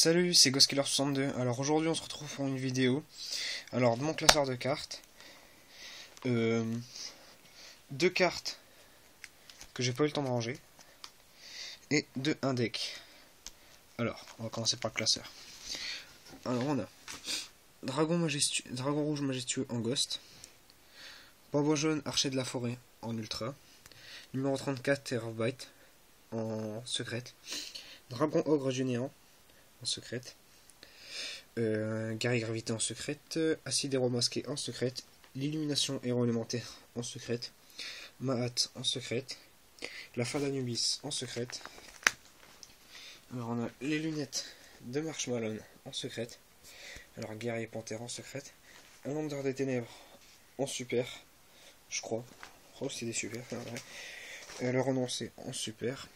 Salut, c'est GhostKiller62. Alors aujourd'hui on se retrouve pour une vidéo. Alors de mon classeur de cartes, deux cartes que j'ai pas eu le temps de ranger et un deck. Alors on va commencer par le classeur. Alors on a Dragon Rouge majestueux en Ghost, Bambou jaune Archer de la forêt en Ultra, numéro 34 Terrorbite en secrète, Dragon Ogre Généant en secrète, Guerrier Gravité en secrète, Acide Héros Masqué en secrète, l'Illumination Héros Élémentaire en secrète, Mahat en secrète, la Fin d'Anubis en secrète. Alors on a les lunettes de Marshmallow en secrète, alors Guerrier Panthère en secrète, un Lander des Ténèbres en super, je crois que c'est des super, ouais. Le Renoncé en super,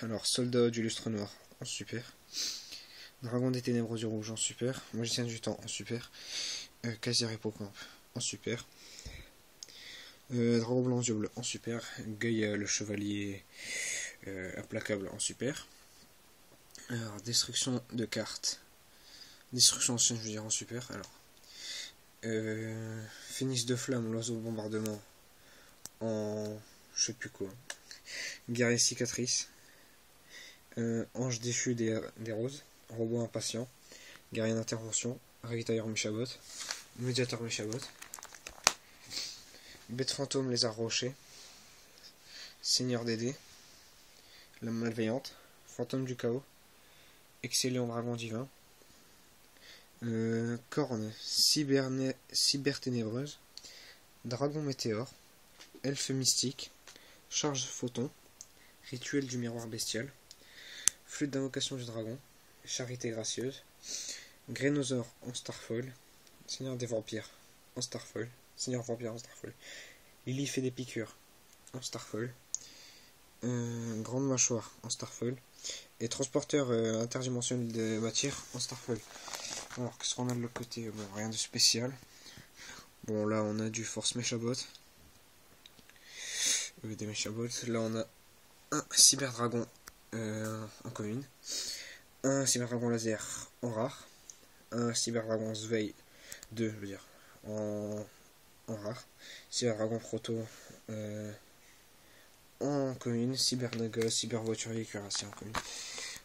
alors Soldat du Lustre Noir en super, Dragon des Ténèbres du Rouge en super, Magicien du Temps en super, Casier Hippocampe en super, Dragon Blanc Yeux Bleus en super, Gueille le Chevalier Implacable en super. Alors, destruction de cartes, destruction ancienne, je veux dire en super. Alors, Phénix de Flamme, l'oiseau de bombardement en je sais plus quoi, Guerrier Cicatrice, Ange déchu des roses, Robot impatient, Guerrier d'intervention, Ravitailleur Méchabot, Médiateur Méchabot, Bête fantôme Lézard rocher, Seigneur des dés, Lame malveillante, Fantôme du chaos, Excellent dragon divin, Corne cyberténébreuse, Dragon météore, Elfe mystique, Charge photon, Rituel du miroir bestial, Flûte d'invocation du dragon, Charité gracieuse, Grénosaure en Starfoil, Seigneur des vampires en Starfoil, Seigneur vampire en Starfoil, Lily fait des piqûres en Starfoil, Grande mâchoire en Starfoil, et Transporteur interdimensionnel de matière en Starfoil. Alors qu'est-ce qu'on a de l'autre côté? Bon, rien de spécial. Bon, là on a du Force Méchabot, des Méchabots. Là on a un Cyberdragon en commune, un Cyberdragon laser en rare, un Cyberdragon Sveil 2, je veux dire, en rare, Cyberdragon Proto en commune, Cybernaga, Cybervoiturier Cuirassé en commune.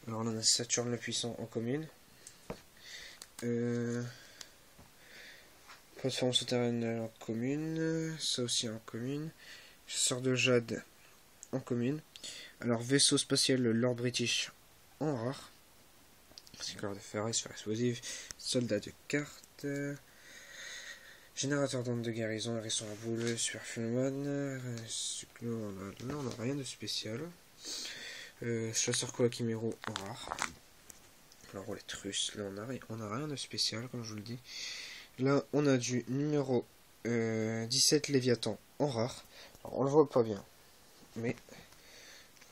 Alors on a Saturne le Puissant en commune, Plateforme souterraine en commune, ça aussi en commune, Chasseur de Jade en commune. Alors vaisseau spatial Lord British en rare, Cycleur de fer, sphère explosive, Soldat de cartes, Générateur d'ondes de guérison, Hérisson à boule, Superfuman, Cyclo, là on n'a rien de spécial. Chasseur Koakimero en rare. Alors roulette russe, là on a rien de spécial comme je vous le dis. Là on a du numéro 17 Léviathan en rare. Alors on le voit pas bien, mais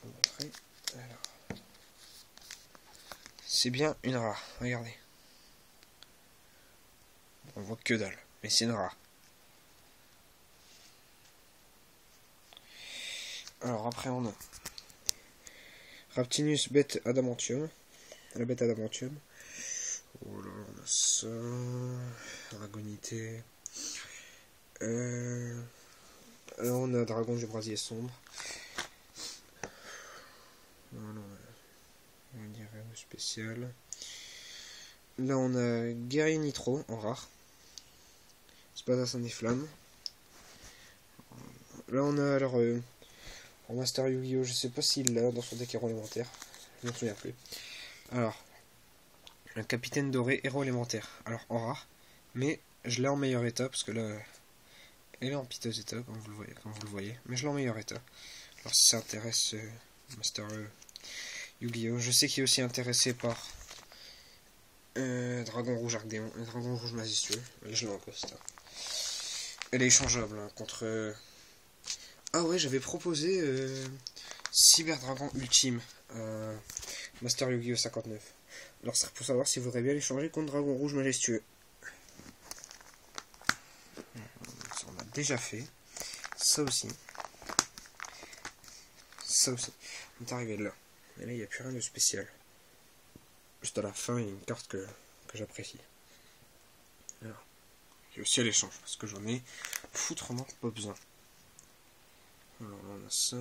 je vais vous montrer. Alors, c'est bien une rare, regardez. On voit que dalle, mais c'est une rare. Alors après on a Raptinus bête adamantium, la bête adamantium. Oh là, on a ça, Dragonité. Là on a Dragon du brasier sombre. Voilà, on va dire rien de spécial. Là on a Guerrier Nitro en rare, Spadassin des flammes. Là on a alors en Master Yu-Gi-Oh! Je sais pas s'il l'a dans son deck héros élémentaire, je ne me souviens plus. Alors, un Capitaine Doré héros élémentaire, alors en rare, mais je l'ai en meilleur état parce que là elle est en piteux état comme vous le voyez, mais je l'ai en meilleur état. Alors si ça intéresse Master Yu-Gi-Oh! Je sais qu'il est aussi intéressé par Dragon Rouge Arcdéon, Dragon Rouge Majestueux, je l'ai en poste. Elle est échangeable hein, contre... Ah ouais, j'avais proposé Cyberdragon Ultime, Master Yu-Gi-Oh! 59. Alors c'est pour savoir si vous voudrez bien l'échanger contre Dragon Rouge Majestueux. Ça on a déjà fait. Ça aussi. Ça aussi. On est arrivé là. Et là il n'y a plus rien de spécial. juste à la fin, il y a une carte que j'apprécie. Alors, et aussi à l'échange, parce que j'en ai foutrement pas besoin. Alors là, on a ça.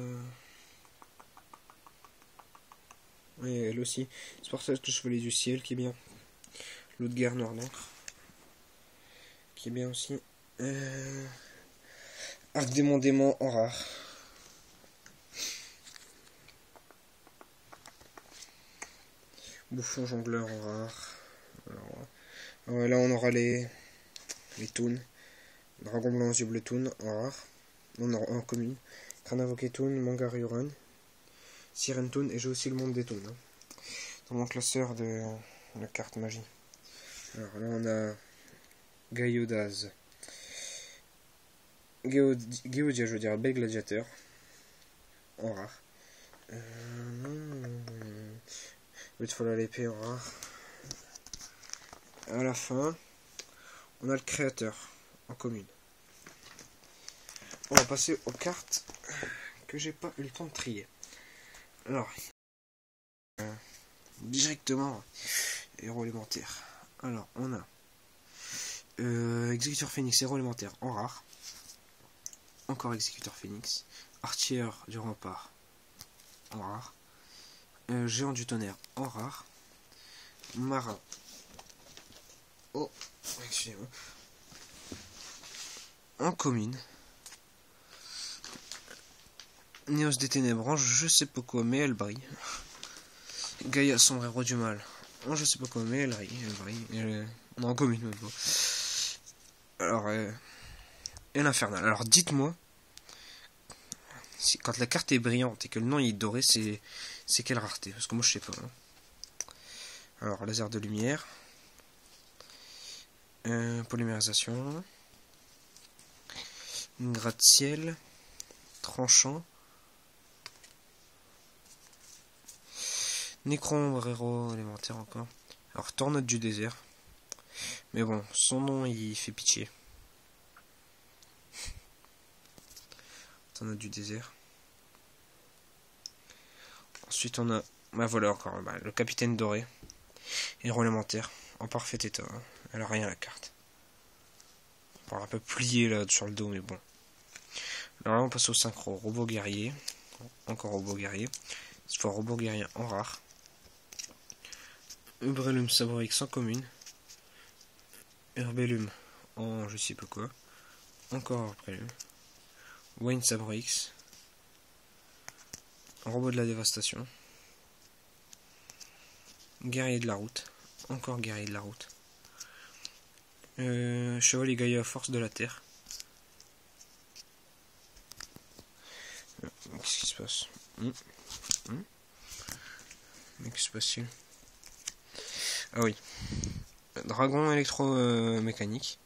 Oui, elle aussi. C'est pour ça que le Chevalier du Ciel qui est bien. L'autre guerre noire d'encre. Qui est bien aussi. Arc démon démon en rare. Bouffon jongleur en rare. Alors, là on aura les toons. Dragon blanc aux yeux bleus toon en rare. En commune. Crâne invoqué toon, manga Ryoran. Sirène toon et j'ai aussi le monde des toons. Hein, dans mon classeur de cartes magie. Alors là on a Gaïodaz. Géodia, je veux dire, bel gladiateur. En rare. Beautiful à l'épée en rare. À la fin, on a le créateur en commune. On va passer aux cartes que j'ai pas eu le temps de trier. Alors, directement, héros élémentaire. Alors, on a Exécuteur Phénix, héros élémentaire en rare. Encore Exécuteur Phénix. Artilleur du rempart en rare. Géant du tonnerre en rare. Marin. Oh, excusez-moi. En commune. Néos des ténèbres, je sais pas quoi, mais elle brille. Gaïa, sombre héros du mal. Je sais pas quoi, mais elle brille. On est en commune, mais bon. Alors, et l'infernal. Alors, dites-moi, si, quand la carte est brillante et que le nom est doré, c'est quelle rareté? Parce que moi, je sais pas. Hein. Alors, laser de lumière. Polymérisation. Gratte-ciel. Tranchant. Nécrombre héros élémentaire encore. Alors, Tornade du désert. Mais bon, son nom, il fait pitié. Tornade du désert. Ensuite, on a... Bah voilà, encore le capitaine doré. Héros élémentaire. En parfait état. Hein. Elle a rien, la carte. On un peu plié là sur le dos, mais bon. Alors là, on passe au synchro. Robot guerrier. Encore robot guerrier. Cette fois, robot guerrier en rare. Ubrelum Sabrix en commune. Herbellum en je sais pas quoi. Encore Herbellum. Wayne Sabrix. Robot de la dévastation. Guerrier de la route. Encore guerrier de la route. Chevalier Gaïa force de la terre. Qu'est-ce qui se passe? Mais qu'est-ce qui se passe-t-il? Ah oui. Dragon électromécanique.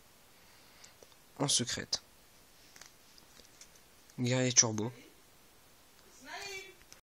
En secrète. Guerrier turbo.